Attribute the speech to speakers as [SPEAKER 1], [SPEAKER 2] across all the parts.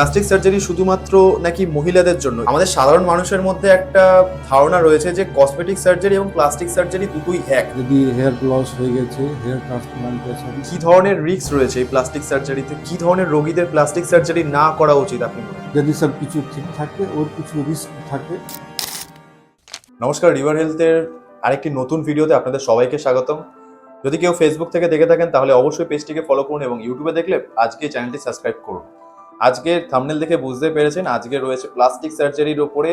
[SPEAKER 1] Plastic surgery শুধুমাত্র নাকি মহিলাদের জন্য? আমাদের সাধারণ মানুষের মধ্যে একটা ধারণা রয়েছে যে কসমেটিক সার্জারি এবং প্লাস্টিক সার্জারি দুটোই এক।
[SPEAKER 2] যদি হেয়ার লস হয়ে গেছে, হেয়ার ট্রান্সপ্লান্টেশন।
[SPEAKER 1] কি ধরনের রিস্ক রয়েছে এই প্লাস্টিক সার্জারিতে? কি ধরনের রোগীদের প্লাস্টিক সার্জারি না করা উচিত আপনি মনে করেন?
[SPEAKER 2] যদি সব কিছু ঠিক থাকে, ওর কিছু রিস্ক থাকে।
[SPEAKER 1] নমস্কার, রিভার হেলথের আরেকটি নতুন ভিডিওতে আপনাদের সবাইকে স্বাগতম। যদি কেউ ফেসবুক থেকে দেখে থাকেন তাহলে অবশ্যই পেজটিকে ফলো করুন এবং ইউটিউবে দেখলে আজকে চ্যানেলটি সাবস্ক্রাইব করুন। আজকের থাম্বনেল দেখে বুঝতে পেরেছেন আজকে রয়েছে প্লাস্টিক সার্জারির ওপরে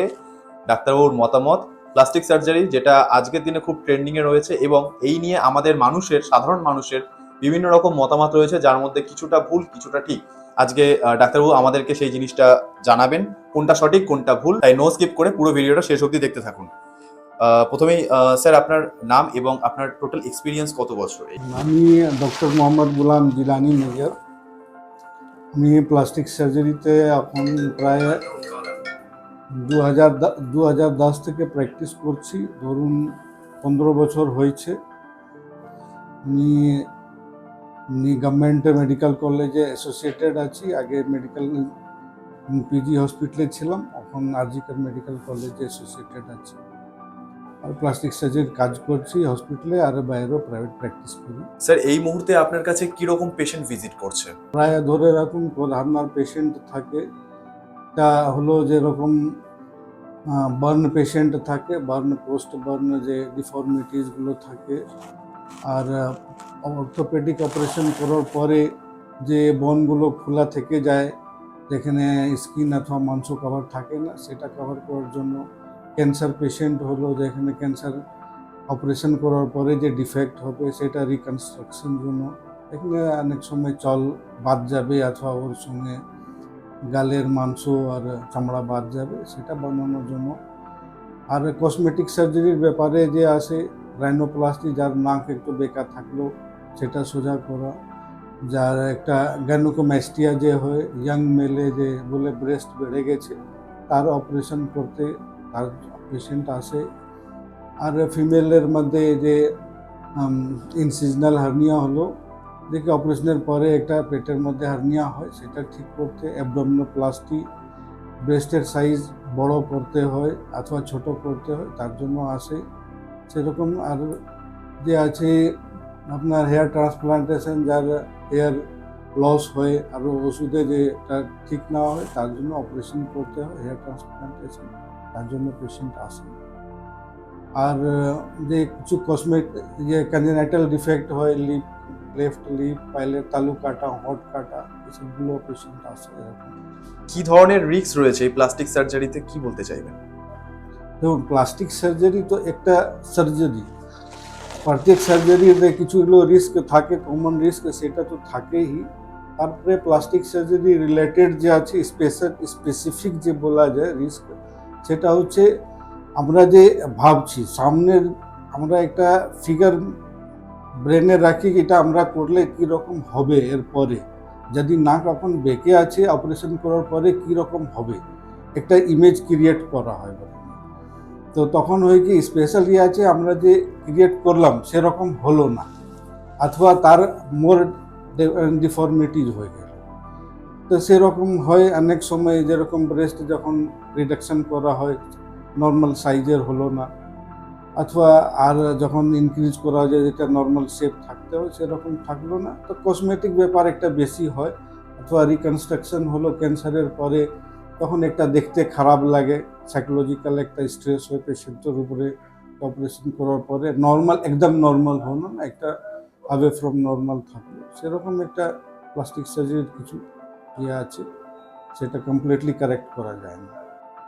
[SPEAKER 1] ডাক্তারবাবুর মতামত। প্লাস্টিক সার্জারি যেটা আজকের দিনে খুব ট্রেন্ডিংয়ে রয়েছে এবং এই নিয়ে আমাদের সাধারণ মানুষের বিভিন্ন রকম মতামত রয়েছে, যার মধ্যে কিছুটা ভুল কিছুটা ঠিক। আজকে ডাক্তারবাবু আমাদেরকে সেই জিনিসটা জানাবেন, কোনটা সঠিক কোনটা ভুল। তাই নো স্কিপ করে পুরো ভিডিওটা শেষ অবধি দেখতে থাকুন। প্রথমেই স্যার, আপনার নাম এবং আপনার টোটাল এক্সপিরিয়েন্স কত বছর?
[SPEAKER 2] আমি ডক্টর মোহাম্মদ গুলাম জিলানি মেজর। আমি প্লাস্টিক সার্জারিতে এখন প্রায় 2010 থেকে প্র্যাকটিস করছি, ধরুন 15 বছর হয়েছে। আমি গভর্নমেন্ট মেডিকেল কলেজে অ্যাসোসিয়েটেড আছি। আগে মেডিকেল পিজি হসপিটালে ছিলাম, এখন আরজিকর মেডিকেল কলেজে অ্যাসোসিয়েটেড আছি। আর প্লাস্টিক সার্জারির কাজ করছি হসপিটালে, আর বাইরেও প্রাইভেট প্র্যাকটিস করি।
[SPEAKER 1] স্যার, এই মুহূর্তে আপনার কাছে কি রকম পেশেন্ট ভিজিট করছে?
[SPEAKER 2] প্রায় ধরে রাখুন প্রধান পেশেন্ট থাকে, তা হলো যেরকম বার্ন পেশেন্ট থাকে, বার্ন পোস্ট বার্ন যে ডিফর্মিটিসগুলো থাকে, আর অর্থোপেডিক অপারেশন করার পরে যে বোনগুলো খোলা থেকে যায়, যেখানে স্কিন অথবা মাংস কভার থাকে না, সেটা কভার করার জন্য। ক্যান্সার পেশেন্ট হলো যেখানে ক্যান্সার অপারেশন করার পরে যে ডিফেক্ট হবে সেটা রিকনস্ট্রাকশন জন্য। এখানে অনেক সময় চল বাদ যাবে অথবা ওর সঙ্গে গালের মাংস আর চামড়া বাদ যাবে, সেটা বানানোর জন্য। আর কসমেটিক সার্জারির ব্যাপারে যে আসে, রাইনোপ্লাস্টি, যার নাক একটু বেকার থাকলো সেটা সোজা করা, যার একটা গ্যানোকোম্যাস্টিয়া যে হয় ইয়াং মেলে, যে বলে ব্রেস্ট বেড়ে গেছে, তার অপারেশন করতে তার পেশেন্ট আসে। আর ফিমেলের মধ্যে যে ইনসিজনাল হার্নিয়া হলো, দেখে অপারেশনের পরে একটা পেটের মধ্যে হার্নিয়া হয়, সেটা ঠিক করতে অ্যাবডোমিনোপ্লাস্টি, ব্রেস্টের সাইজ বড় করতে হয় অথবা ছোট করতে হয়, তার জন্য আসে সেরকম। আর যে আছে আপনার হেয়ার ট্রান্সপ্লান্টেশন, যার হেয়ার লস হয় আর ওষুধে যেটা ঠিক না হয়, তার জন্য অপারেশন করতে হয় হেয়ার ট্রান্সপ্লান্টেশন, তার জন্য পেশেন্ট আসে। আর যে কিছু যে কনজেনাইটাল ডিফেক্ট হয়, লিপ, লেফট লিপ, পাইলের তালু কাটা, হট কাটা, এসবগুলো পেশেন্ট আসে এরকম।
[SPEAKER 1] কি ধরনের রিস্ক রয়েছে এই প্লাস্টিক সার্জারিতে, কি বলতে চাইবেন?
[SPEAKER 2] দেখুন, প্লাস্টিক সার্জারি তো একটা সার্জারি, প্রত্যেক সার্জারিতে কিছুগুলো রিস্ক থাকে, কমন রিস্ক সেটা তো থাকেই। তারপরে প্লাস্টিক সার্জারি রিলেটেড যে আছে স্পেসিফিক যে বলা যায় রিস্ক, সেটা হচ্ছে আমরা যে ভাবছি সামনের, আমরা একটা ফিগার ব্রেনে রাখি, এটা আমরা করলে কীরকম হবে এরপরে, যদি নাক এখন বেঁকে আছে অপারেশন করার পরে কীরকম হবে, একটা ইমেজ ক্রিয়েট করা হয়। তো তখন হয় কি, স্পেশালি আছে আমরা যে ক্রিয়েট করলাম সেরকম হলো না, অথবা তার মোর ডিফর্মিটিজ হয়ে গেল। তো সেরকম হয় অনেক সময়, যেরকম ব্রেস্ট যখন রিডাকশন করা হয় নর্মাল সাইজের হলো না, অথবা আর যখন ইনক্রিজ করা যায় যেটা নর্মাল শেপ থাকতে হয় সেরকম থাকলো না, তো কসমেটিক ব্যাপার একটা বেশি হয়। অথবা রিকনস্ট্রাকশন হলো ক্যান্সারের পরে, তখন একটা দেখতে খারাপ লাগে, সাইকোলজিক্যাল একটা স্ট্রেস হয় পেশেন্টের উপরে। অপারেশন করার পরে নর্মাল, একদম নর্মাল হলো না, একটা অ্যাওয়ে ফ্রম নর্মাল থাকলো, সেরকম একটা প্লাস্টিক সার্জারির কিছু ইয়ে আছে, সেটা কমপ্লিটলি কারেক্ট করা যায় না।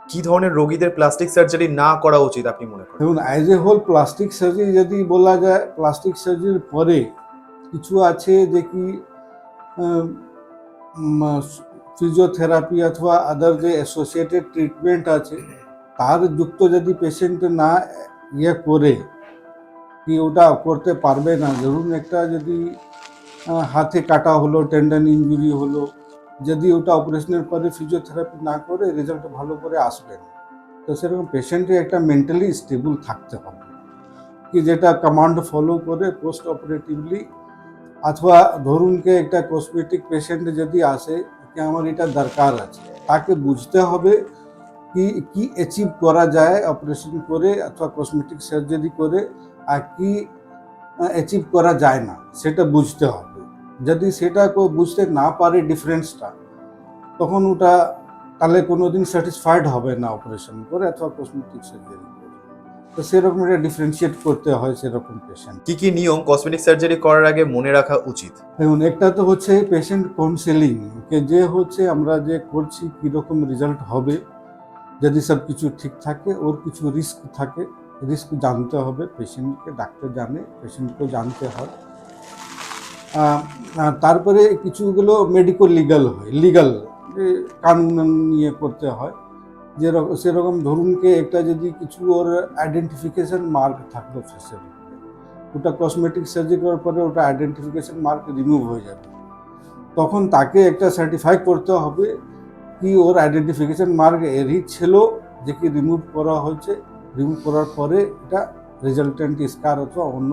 [SPEAKER 1] কি ধরনের রোগীদের প্লাস্টিক সার্জারি না করা উচিত আপনি মনে করেন?
[SPEAKER 2] দেখুন, as a whole plastic surgery যদি বলা যায়, প্লাস্টিক সার্জারির পরে কিছু আছে যে কি ফিজিওথেরাপি অথবা আদার যে অ্যাসোসিয়েটেড ট্রিটমেন্ট আছে, তার যুক্ত যদি পেশেন্ট না ইয়ে করে, কি ওটা করতে পারবে না। ধরুন একটা যদি হাতে কাটা হলো, টেন্ডন ইঞ্জুরি হলো, যদি ওটা অপারেশনের পরে ফিজিওথেরাপি না করে রেজাল্ট ভালো করে আসবে না। তো সেরকম পেশেন্টের একটা মেন্টালি স্টেবল থাকতে হবে, কি যেটা কমান্ড ফলো করে পোস্ট অপারেটিভলি। অথবা ধরুন কে একটা কসমেটিক পেশেন্ট যদি আসে, কি আমার এটা দরকার আছে, তাকে বুঝতে হবে কি কি অ্যাচিভ করা যায় অপারেশন করে অথবা কসমেটিক সার্জারি করে, আর কি অ্যাচিভ করা যায় না সেটা বুঝতে হবে। যদি সেটা কেউ বুঝতে না পারে ডিফারেন্সটা, তখন ওটা তাহলে কোনোদিন স্যাটিসফাইড হবে না অপারেশন করে অথবা কসমেটিক সার্জারি করে। তো সেরকম এটা ডিফারেন্সিয়েট করতে হয় সেরকম পেশেন্ট।
[SPEAKER 1] কি কি নিয়ম কসমেটিক সার্জারি করার আগে মনে রাখা উচিত?
[SPEAKER 2] দেখুন, একটা তো হচ্ছে পেশেন্ট কাউন্সেলিং, যে হচ্ছে আমরা যে করছি কীরকম রেজাল্ট হবে। যদি সব কিছু ঠিক থাকে, ওর কিছু রিস্ক থাকে, রিস্ক জানতে হবে পেশেন্টকে, ডাক্তার জানে, পেশেন্টকেও জানতে হয়। আর তারপরে কিছুগুলো মেডিকো লিগাল হয়, লিগাল কানুন নিয়ে করতে হয়। সেরকম ধরুন একটা যদি কিছু ওর আইডেন্টিফিকেশন মার্ক থাকলো ফেসের, ওটা কসমেটিক সার্জারি করার পরে ওটা আইডেন্টিফিকেশন মার্ক রিমুভ হয়ে যাবে, তখন তাকে একটা সার্টিফাই করতে হবে কি ওর আইডেন্টিফিকেশন মার্ক এরই ছিল, যে কি রিমুভ করা হয়েছে, রিমুভ করার পরে এটা রেজাল্টেন্ট স্কার অথবা অন্য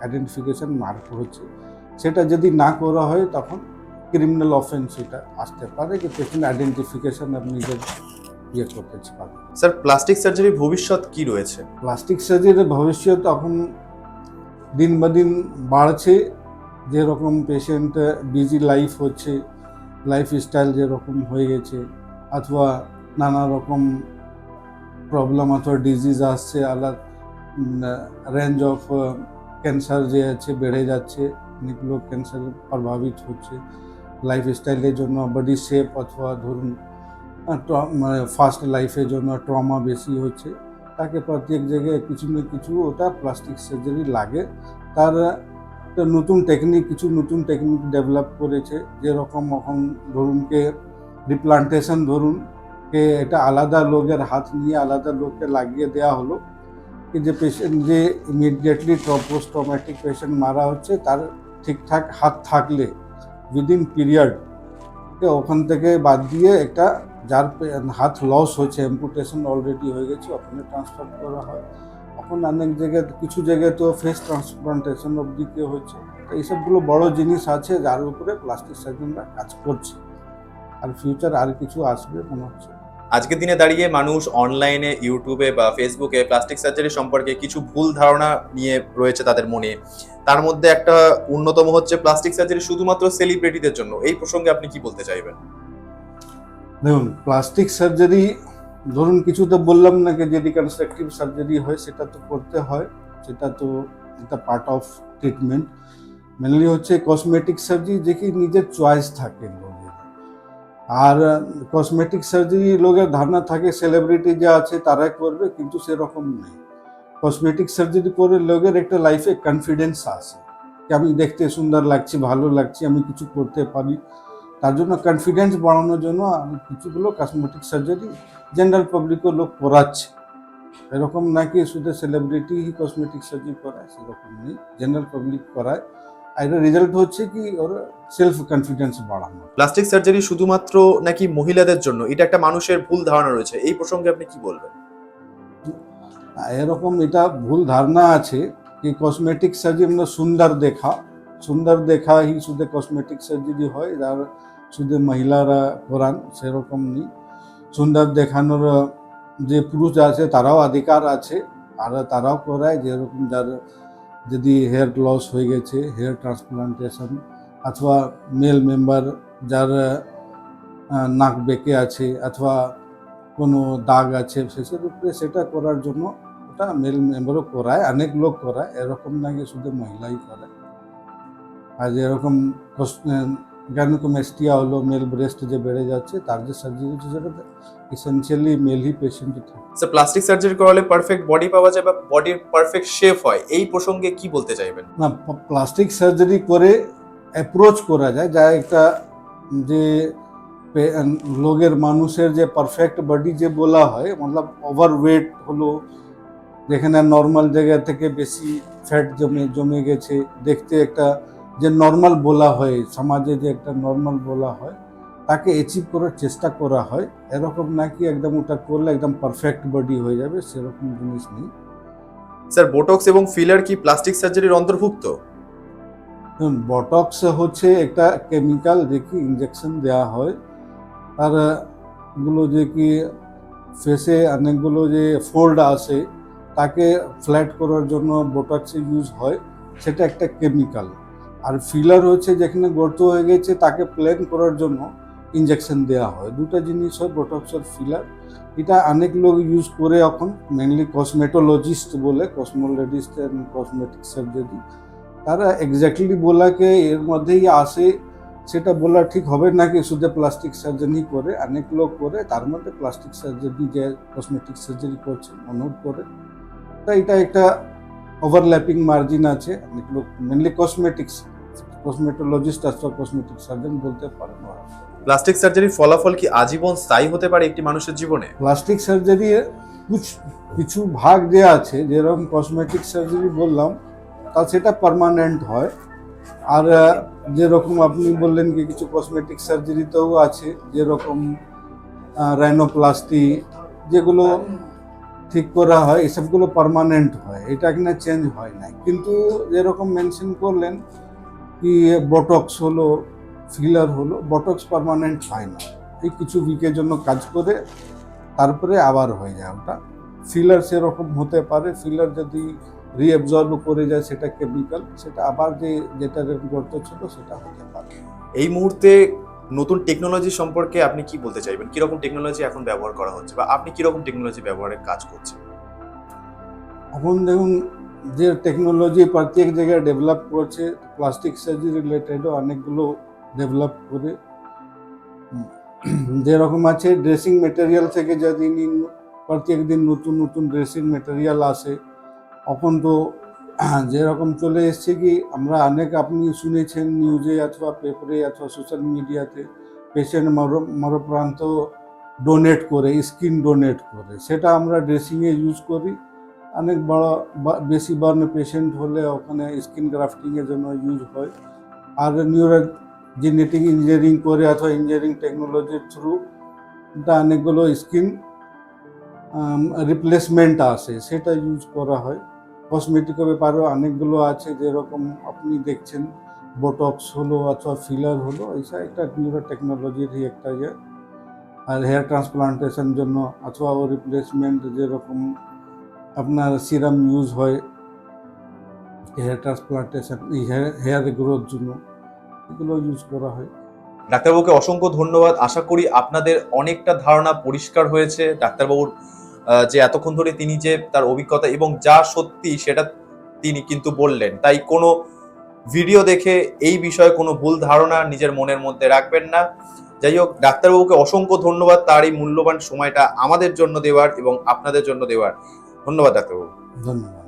[SPEAKER 2] আইডেন্টিফিকেশন মার্ক হচ্ছে। সেটা যদি না করা হয় তখন ক্রিমিনাল অফেন্স এটা আসতে পারে, কি পেশেন্ট আইডেন্টিফিকেশন আপনি নিজের করতে পারবেন।
[SPEAKER 1] স্যার, প্লাস্টিক সার্জারির ভবিষ্যৎ কি রয়েছে?
[SPEAKER 2] প্লাস্টিক সার্জারির ভবিষ্যৎ এখন দিন বা দিন বাড়ছে, যেরকম পেশেন্ট বিজি লাইফ হচ্ছে, লাইফস্টাইল যেরকম হয়ে গেছে, অথবা নানা রকম প্রবলেম অথবা ডিজিজ আসছে, আলাদা রেঞ্জ অফ ক্যান্সার যে আছে বেড়ে যাচ্ছে, অনেক লোক ক্যান্সারে প্রভাবিত হচ্ছে লাইফস্টাইলের জন্য, বডি শেপ অথবা ধরুন ফার্স্ট লাইফের জন্য ট্রমা বেশি হচ্ছে, তাকে প্রত্যেক জায়গায় কিছু না কিছু ওটা প্লাস্টিক সার্জারি লাগে। তার নতুন টেকনিক ডেভেলপ করেছে, যেরকম এখন ধরুন রিপ্লান্টেশন, ধরুন এটা আলাদা লোকের হাত নিয়ে আলাদা লোককে লাগিয়ে দেওয়া হলো, কি যে পেশেন্ট যে ইমিডিয়েটলি পোস্ট ট্রমেটিক পেশেন্ট মারা হচ্ছে, তার ঠিকঠাক হাত থাকলে উইদিন পিরিয়ড ওখান থেকে বাদ দিয়ে একটা যার হাত লস হয়েছে, অ্যাম্পুটেশন অলরেডি হয়ে গেছে, ওখানে ট্রান্সফার করা হয়। এখন অনেক জায়গায়, কিছু জায়গায় তো ফেস ট্রান্সপ্লান্টেশন অবধি হচ্ছে। তো এইসবগুলো বড় জিনিস আছে যার উপরে প্লাস্টিক সার্জনরা কাজ করছে, আর ফিউচার আর কিছু আসবে মনে হচ্ছে।
[SPEAKER 1] আজকের দিনে দাঁড়িয়ে মানুষ অনলাইনে, ইউটিউবে বা ফেসবুকে প্লাস্টিক সার্জারি সম্পর্কে কিছু ভুল ধারণা নিয়ে রয়েছে তাদের মনে। তার মধ্যে একটা অন্যতম হচ্ছে প্লাস্টিক সার্জারি শুধুমাত্র সেলিব্রিটিদের জন্য। এই প্রসঙ্গে আপনি কি বলতে চাইবেন?
[SPEAKER 2] দেখুন, প্লাস্টিক সার্জারি ধরুন কিছু তো বললাম না, যে রিকনস্ট্রাকটিভ সার্জারি হয় সেটা তো করতে হয়, সেটা তো একটা পার্ট অফ ট্রিটমেন্ট। মেনলি হচ্ছে কসমেটিক সার্জারি, যে কি নিজের চয়েস থাকে লোকের। আর কসমেটিক সার্জারি লোকের ধারণা থাকে সেলিব্রিটি যা আছে তারাই করবে, কিন্তু সেরকম নেই। কসমেটিক সার্জারি করে লোকের একটা লাইফে কনফিডেন্স আসে, যে আমি দেখতে সুন্দর লাগছি, ভালো লাগছি, আমি কিছু করতে পারি। তার জন্য কনফিডেন্স বাড়ানোর জন্য আমি কিছুগুলো কসমেটিক সার্জারি জেনারেল পাবলিকও লোক করাচ্ছে। এরকম নাকি শুধু সেলিব্রিটি হি কসমেটিক সার্জারি করায়, সেরকম নেই, জেনারেল পাবলিক করায়। আর এর রেজাল্ট হচ্ছে কি ওর সেলফ কনফিডেন্স বাড়ানো।
[SPEAKER 1] প্লাস্টিক সার্জারি শুধুমাত্র নাকি মহিলাদের জন্য, এটা একটা মানুষের ভুল ধারণা রয়েছে, এই প্রসঙ্গে আপনি কি বলবেন?
[SPEAKER 2] এরকম এটা ভুল ধারণা আছে কি কসমেটিক সার্জারি মানে সুন্দর দেখা হি শুধু কসমেটিক সার্জারি হয়, যার শুধু মহিলারা করান, সেরকম নেই। সুন্দর দেখানোর যে পুরুষ আছে তারাও অধিকার আছে, আর তারাও করায়, যেরকম যার যদি হেয়ার লস হয়ে গেছে, হেয়ার ট্রান্সপ্লান্টেশন, অথবা মেল মেম্বার যার নাক বেঁকে আছে অথবা কোনো দাগ আছে শেষের উপরে, সেটা করার জন্য ওটা মেল মেম্বারও করায়, অনেক লোক করায়, এরকম নাকি শুধু মহিলাই করে। আর যেরকম গ্যানোকোমেস্টিয়া হলো, মেল ব্রেস্ট যে বেড়ে যাচ্ছে, তার যে সার্জারি হচ্ছে সেটা এসেনশিয়ালি মেলই পেশেন্ট থাকে।
[SPEAKER 1] স্যার, প্লাস্টিক সার্জারি করালে পারফেক্ট বডি পাওয়া যায় বা বডির পারফেক্ট শেপ হয়, এই প্রসঙ্গে কি বলতে চাইবেন?
[SPEAKER 2] না, প্লাস্টিক সার্জারি করে অ্যাপ্রোচ করা যায়, যা একটা যে লোকের মানুষের যে পারফেক্ট বডি যে বলা হয়, মতলব ওভারওয়েট হলো, যেখানে নর্মাল জায়গা থেকে বেশি ফ্যাট জমে গেছে, দেখতে একটা যে নর্মাল বলা হয়, সমাজে যে একটা নর্মাল বলা হয়, তাকে অ্যাচিভ করার চেষ্টা করা হয়। এরকম নাকি একদম ওটা করলে একদম পারফেক্ট বডি হয়ে যাবে, সেরকম জিনিস নেই।
[SPEAKER 1] স্যার, বোটক্স এবং ফিলার কি প্লাস্টিক সার্জারির অন্তর্ভুক্ত?
[SPEAKER 2] বটক্স হচ্ছে একটা কেমিক্যাল, যে কি ইঞ্জেকশন দেওয়া হয়, আর গুলো যে কি ফেসে অনেকগুলো যে ফোল্ড আসে তাকে ফ্ল্যাট করার জন্য বোটক্সে ইউজ হয়, সেটা একটা কেমিক্যাল। আর ফিলার হচ্ছে যেখানে গর্ত হয়ে গেছে তাকে প্লেন করার জন্য ইঞ্জেকশন দেওয়া হয়। দুটো জিনিস হয় বোটক্স আর ফিলার। এটা অনেক লোক ইউজ করে এখন, মেনলি কসমেটোলজিস্ট বলে, কসমোলজিস্ট অ্যান্ড কসমেটিক সার্জারি, তারা এক্স্যাক্টলি বলাকে এর মধ্যেই আসে সেটা বলা ঠিক হবে নাকি শুধু প্লাস্টিক সার্জারি করে, অনেক লোক করে, তার মধ্যে প্লাস্টিক সার্জারি যে কসমেটিক সার্জারি করছে মনেও করে। তাই এটা একটা ওভারল্যাপিং মার্জিন আছে। অনেক লোক মেনলি কসমেটোলজিস্ট অথবা কসমেটিক সার্জন বলতে পারেন।
[SPEAKER 1] প্লাস্টিক সার্জারির ফলাফল কি আজীবন স্থায়ী হতে পারে একটি মানুষের জীবনে?
[SPEAKER 2] প্লাস্টিক সার্জারি কিছু ভাগ যে আছে, যেরকম কসমেটিক সার্জারি বললাম, তা সেটা পার্মানেন্ট হয়। আর যেরকম আপনি বললেন কি কিছু কসমেটিক সার্জারিতেও আছে, যেরকম রাইনোপ্লাস্টি, যেগুলো ঠিক করা হয়, এসবগুলো পার্মানেন্ট হয়, এটা কিনা চেঞ্জ হয় না। কিন্তু যেরকম মেনশন করলেন কি বটক্স হলো, ফিলার হলো, বটক্স পার্মানেন্ট হয় না, এই কিছু উইকের জন্য কাজ করে তারপরে আবার হয়ে যায় ওটা। ফিলার সেরকম হতে পারে, ফিলার যদি রিঅ্যাবজর্ব করে যায় সেটা কেমিক্যাল, সেটা আবার যেটা গর্ত ছিল সেটা হতে পারে।
[SPEAKER 1] এই মুহূর্তে নতুন টেকনোলজি সম্পর্কে আপনি কি বলতে চাইবেন? কিরকম টেকনোলজি এখন ব্যবহার করা হচ্ছে বা আপনি কিরকম টেকনোলজি ব্যবহারের কাজ করছেন?
[SPEAKER 2] এখন দেখুন যে টেকনোলজি প্রত্যেক জায়গায় ডেভেলপ করছে, প্লাস্টিক সার্জারি রিলেটেডও অনেকগুলো ডেভেলপ করে। যেরকম আছে ড্রেসিং মেটেরিয়াল থেকে যদি প্রত্যেক দিন নতুন নতুন ড্রেসিং মেটেরিয়াল আসে, এখন তো যেরকম চলে এসছে কি আমরা অনেক, আপনি শুনেছেন নিউজে অথবা পেপারে অথবা সোশ্যাল মিডিয়াতে, পেশেন্ট মরপ্রান্ত ডোনেট করে, স্কিন ডোনেট করে, সেটা আমরা ড্রেসিংয়ে ইউজ করি। অনেক বড় বেশি বার্ন পেশেন্ট হলে ওখানে স্কিন গ্রাফটিংয়ের জন্য ইউজ হয়। আর জেনেটিক ইঞ্জিনিয়ারিং করে অথবা ইঞ্জিনিয়ারিং টেকনোলজির থ্রু অনেকগুলো স্কিন রিপ্লেসমেন্ট আসে, সেটা ইউজ করা হয়। কসমেটিকের ব্যাপারেও অনেকগুলো আছে, যেরকম আপনি দেখছেন বোটক্স হলো অথবা ফিলার হলো, এইসব একটা নিউরো টেকনোলজিরই একটা ইয়ে। আর হেয়ার ট্রান্সপ্লান্টেশন জন্য অথবা ও রিপ্লেসমেন্ট, যেরকম আপনার সিরাম ইউজ হয় হেয়ার ট্রান্সপ্লান্টেশন, হেয়ার গ্রোথ জন্য, এগুলো ইউজ করা হয়।
[SPEAKER 1] ডাক্তারবাবুকে অসংখ্য ধন্যবাদ। আশা করি আপনাদের অনেকটা ধারণা পরিষ্কার হয়েছে। ডাক্তারবাবুর যে এতক্ষণ ধরে তিনি যে তার অভিজ্ঞতা এবং যা সত্যি সেটা তিনি কিন্তু বললেন, তাই কোনো ভিডিও দেখে এই বিষয়ে কোনো ভুল ধারণা নিজের মনের মধ্যে রাখবেন না। যাই হোক, ডাক্তারবাবুকে অসংখ্য ধন্যবাদ তার এই মূল্যবান সময়টা আমাদের জন্য দেওয়ার এবং আপনাদের জন্য দেওয়ার। ধন্যবাদ ডাক্তারবাবু।
[SPEAKER 2] ধন্যবাদ।